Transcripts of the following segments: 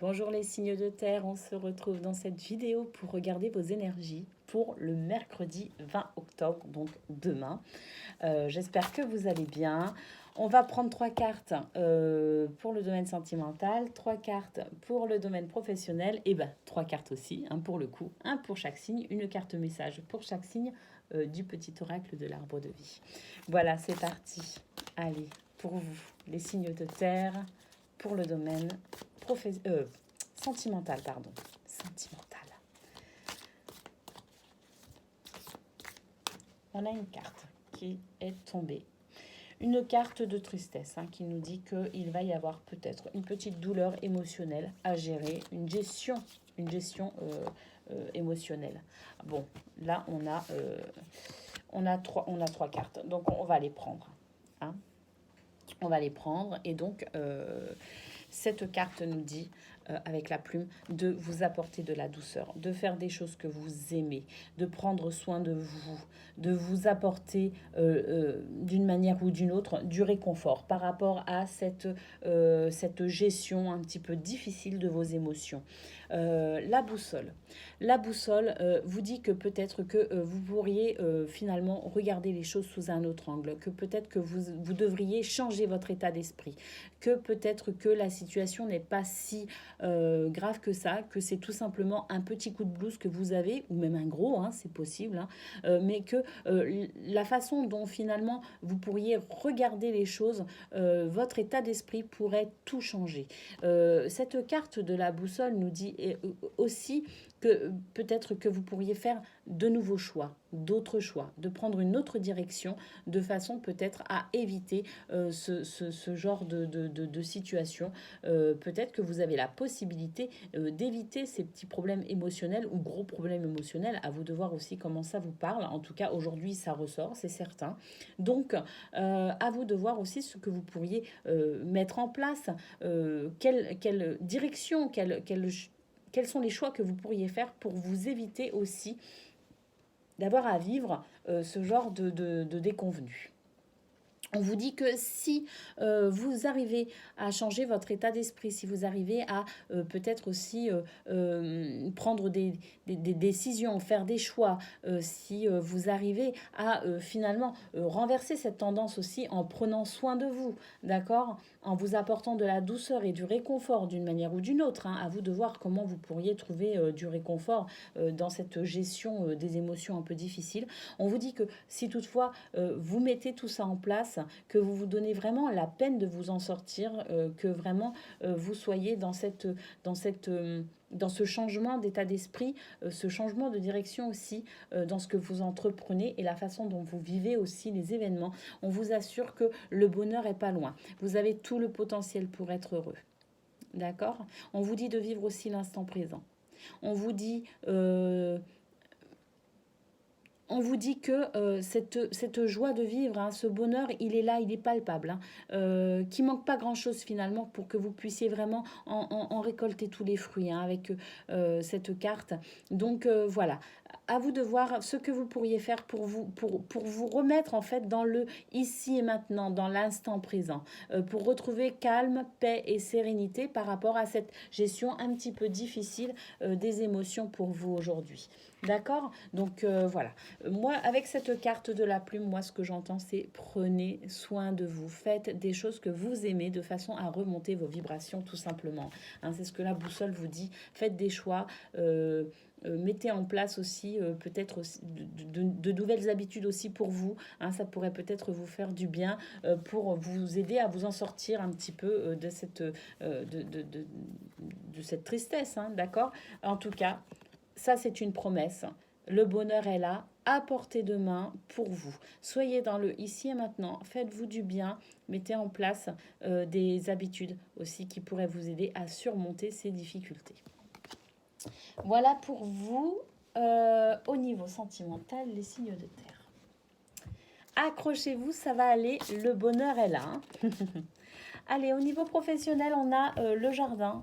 Bonjour les signes de terre, on se retrouve dans cette vidéo pour regarder vos énergies pour le mercredi 20 octobre, donc demain. J'espère que vous allez bien. On va prendre 3 cartes pour le domaine sentimental, 3 cartes pour le domaine professionnel, et 3 cartes aussi, un pour le coup, un pour chaque signe, une carte message pour chaque signe du petit oracle de l'arbre de vie. Voilà, c'est parti. Allez, pour vous, les signes de terre, pour le domaine sentimental, pardon. Sentimental. On a une carte qui est tombée. Une carte de tristesse qui nous dit qu'il va y avoir peut-être une petite douleur émotionnelle à gérer, une gestion émotionnelle. Bon, là, on a 3 cartes, donc on va les prendre. On va les prendre et donc cette carte nous dit avec la plume de vous apporter de la douceur, de faire des choses que vous aimez, de prendre soin de vous apporter d'une manière ou d'une autre du réconfort par rapport à cette gestion un petit peu difficile de vos émotions. La boussole vous dit que peut-être que vous pourriez finalement regarder les choses sous un autre angle, que peut-être que vous devriez changer votre état d'esprit, que peut-être que la situation n'est pas si grave que ça, que c'est tout simplement un petit coup de blues que vous avez, ou même un gros, c'est possible, mais que la façon dont finalement vous pourriez regarder les choses, votre état d'esprit pourrait tout changer. Cette carte de la boussole nous dit aussi que peut-être que vous pourriez faire de nouveaux choix, d'autres choix, de prendre une autre direction, de façon peut-être à éviter ce genre de situation. Peut-être que vous avez la possibilité d'éviter ces petits problèmes émotionnels ou gros problèmes émotionnels, à vous de voir aussi comment ça vous parle. En tout cas, aujourd'hui, ça ressort, c'est certain. Donc, à vous de voir aussi ce que vous pourriez mettre en place, quelle direction, quels sont les choix que vous pourriez faire pour vous éviter aussi d'avoir à vivre ce genre de déconvenus. On vous dit que si vous arrivez à changer votre état d'esprit, si vous arrivez à peut-être aussi prendre des décisions, faire des choix, si vous arrivez à finalement renverser cette tendance aussi en prenant soin de vous, d'accord, en vous apportant de la douceur et du réconfort d'une manière ou d'une autre, à vous de voir comment vous pourriez trouver du réconfort dans cette gestion des émotions un peu difficiles. On vous dit que si toutefois vous mettez tout ça en place, que vous vous donnez vraiment la peine de vous en sortir, que vraiment vous soyez dans ce changement d'état d'esprit, ce changement de direction aussi dans ce que vous entreprenez et la façon dont vous vivez aussi les événements. On vous assure que le bonheur est pas loin. Vous avez tout le potentiel pour être heureux. D'accord ? On vous dit de vivre aussi l'instant présent. On vous dit que cette joie de vivre, ce bonheur, il est là, il est palpable, qui manque pas grand-chose finalement pour que vous puissiez vraiment en récolter tous les fruits avec cette carte. Donc voilà, à vous de voir ce que vous pourriez faire pour vous remettre en fait dans le ici et maintenant, dans l'instant présent, pour retrouver calme, paix et sérénité par rapport à cette gestion un petit peu difficile des émotions pour vous aujourd'hui. D'accord ? Donc voilà. Moi, avec cette carte de la plume, moi, ce que j'entends, c'est prenez soin de vous. Faites des choses que vous aimez de façon à remonter vos vibrations, tout simplement. C'est ce que la boussole vous dit. Faites des choix. Mettez en place aussi peut-être aussi de nouvelles habitudes aussi pour vous. Ça pourrait peut-être vous faire du bien pour vous aider à vous en sortir un petit peu de cette tristesse. D'accord ? En tout cas, ça, c'est une promesse. Le bonheur est là, à portée de main pour vous. Soyez dans le ici et maintenant. Faites-vous du bien. Mettez en place des habitudes aussi qui pourraient vous aider à surmonter ces difficultés. Voilà pour vous au niveau sentimental, les signes de terre. Accrochez-vous, ça va aller. Le bonheur est là. Allez, au niveau professionnel, on a le jardin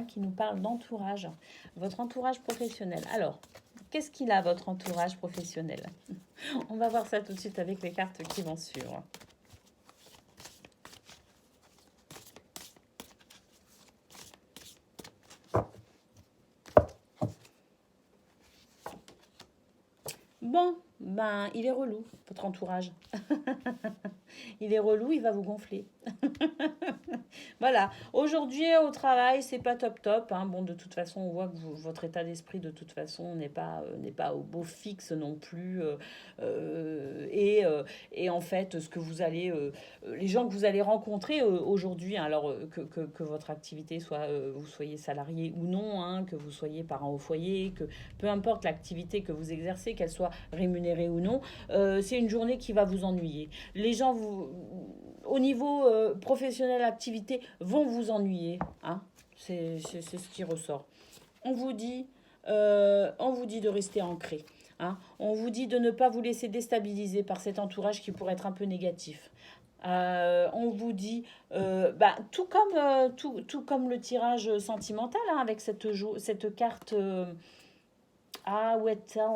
qui nous parle d'entourage, votre entourage professionnel. Alors, qu'est-ce qu'il a, votre entourage professionnel? On va voir ça tout de suite avec les cartes qui vont suivre. Bon, ben, il est relou, votre entourage. Il est relou, il va vous gonfler. Voilà. Aujourd'hui, au travail, c'est pas top top, hein. Bon, de toute façon, on voit que votre état d'esprit, de toute façon, n'est pas au beau fixe non plus. Euh, et, euh, et en fait, ce que vous allez, les gens que vous allez rencontrer aujourd'hui, hein, alors que votre activité soit, vous soyez salarié ou non, hein, que vous soyez parent au foyer, que peu importe l'activité que vous exercez, qu'elle soit rémunérée ou non, c'est une journée qui va vous ennuyer. Les gens, au niveau professionnel, activité, vont vous ennuyer. Hein. C'est ce qui ressort. On vous dit de rester ancré. Hein. On vous dit de ne pas vous laisser déstabiliser par cet entourage qui pourrait être un peu négatif. On vous dit, tout comme le tirage sentimental, hein, avec cette carte. Wet-Tell.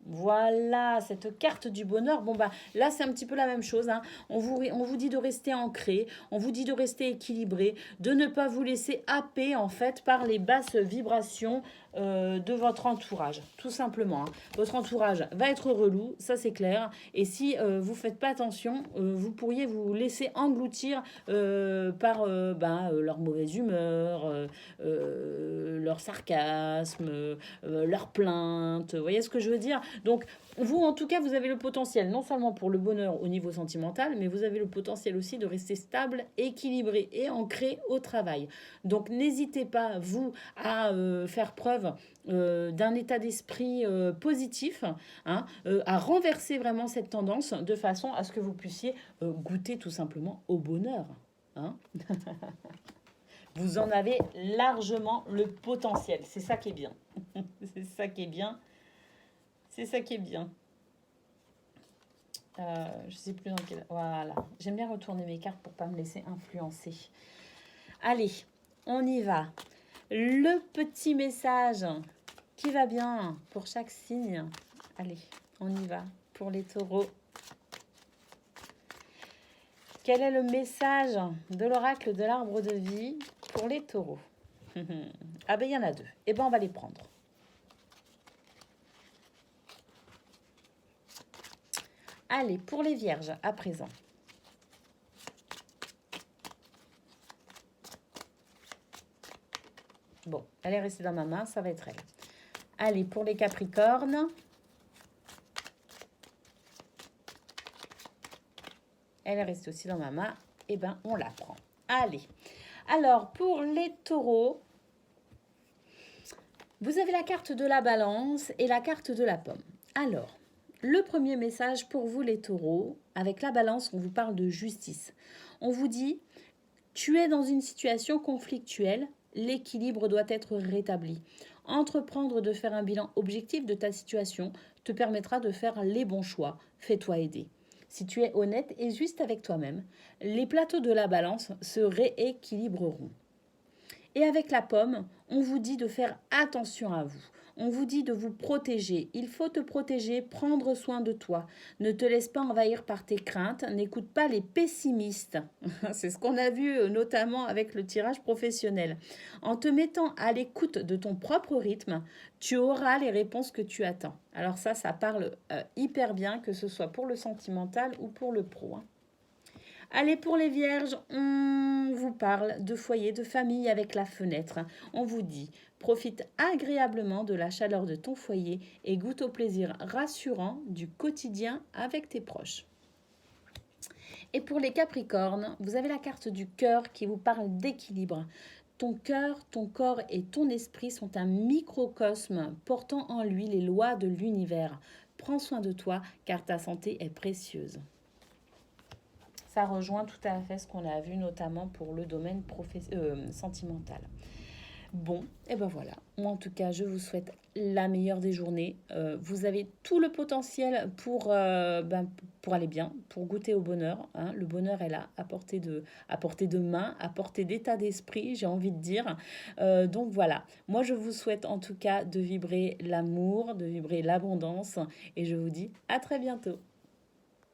Voilà, cette carte du bonheur. Bon, bah là, c'est un petit peu la même chose. Hein. On vous dit de rester ancré, on vous dit de rester équilibré, de ne pas vous laisser happer, en fait, par les basses vibrations de votre entourage, tout simplement. Hein. Votre entourage va être relou, ça c'est clair. Et si vous ne faites pas attention, vous pourriez vous laisser engloutir par leur mauvaise humeur, leur sarcasme, leur plainte. Vous voyez ce que je veux dire? Donc, vous, en tout cas, vous avez le potentiel, non seulement pour le bonheur au niveau sentimental, mais vous avez le potentiel aussi de rester stable, équilibré et ancré au travail. Donc, n'hésitez pas, vous, à faire preuve d'un état d'esprit positif, hein, à renverser vraiment cette tendance de façon à ce que vous puissiez goûter tout simplement au bonheur. Hein. Vous en avez largement le potentiel. C'est ça qui est bien. C'est ça qui est bien. C'est ça qui est bien. Je sais plus dans quel... Voilà. J'aime bien retourner mes cartes pour pas me laisser influencer. Allez, on y va. Le petit message qui va bien pour chaque signe. Allez, on y va pour les taureaux. Quel est le message de l'oracle de l'arbre de vie pour les taureaux? Ah ben, il y en a deux. Eh ben, on va les prendre. Allez, pour les vierges, à présent. Bon, elle est restée dans ma main, ça va être elle. Allez, pour les capricornes. Elle est restée aussi dans ma main. Eh ben, on la prend. Allez. Alors, pour les taureaux, vous avez la carte de la balance et la carte de la pomme. Alors, le premier message pour vous les taureaux, avec la balance, on vous parle de justice. On vous dit, tu es dans une situation conflictuelle, l'équilibre doit être rétabli. Entreprendre de faire un bilan objectif de ta situation te permettra de faire les bons choix. Fais-toi aider. Si tu es honnête et juste avec toi-même, les plateaux de la balance se rééquilibreront. Et avec la pomme, on vous dit de faire attention à vous. On vous dit de vous protéger. Il faut te protéger, prendre soin de toi. Ne te laisse pas envahir par tes craintes. N'écoute pas les pessimistes. C'est ce qu'on a vu notamment avec le tirage professionnel. En te mettant à l'écoute de ton propre rythme, tu auras les réponses que tu attends. Alors ça parle hyper bien, que ce soit pour le sentimental ou pour le pro. Hein. Allez, pour les vierges, on vous parle de foyer, de famille avec la fenêtre. On vous dit, profite agréablement de la chaleur de ton foyer et goûte au plaisir rassurant du quotidien avec tes proches. Et pour les capricornes, vous avez la carte du cœur qui vous parle d'équilibre. Ton cœur, ton corps et ton esprit sont un microcosme portant en lui les lois de l'univers. Prends soin de toi car ta santé est précieuse. Ça rejoint tout à fait ce qu'on a vu, notamment pour le domaine sentimental. Bon, et ben voilà. Moi, en tout cas, je vous souhaite la meilleure des journées. Vous avez tout le potentiel pour aller bien, pour goûter au bonheur. Hein. Le bonheur est là, à portée de main, à portée d'état d'esprit, j'ai envie de dire. Donc voilà. Moi, je vous souhaite en tout cas de vibrer l'amour, de vibrer l'abondance. Et je vous dis à très bientôt.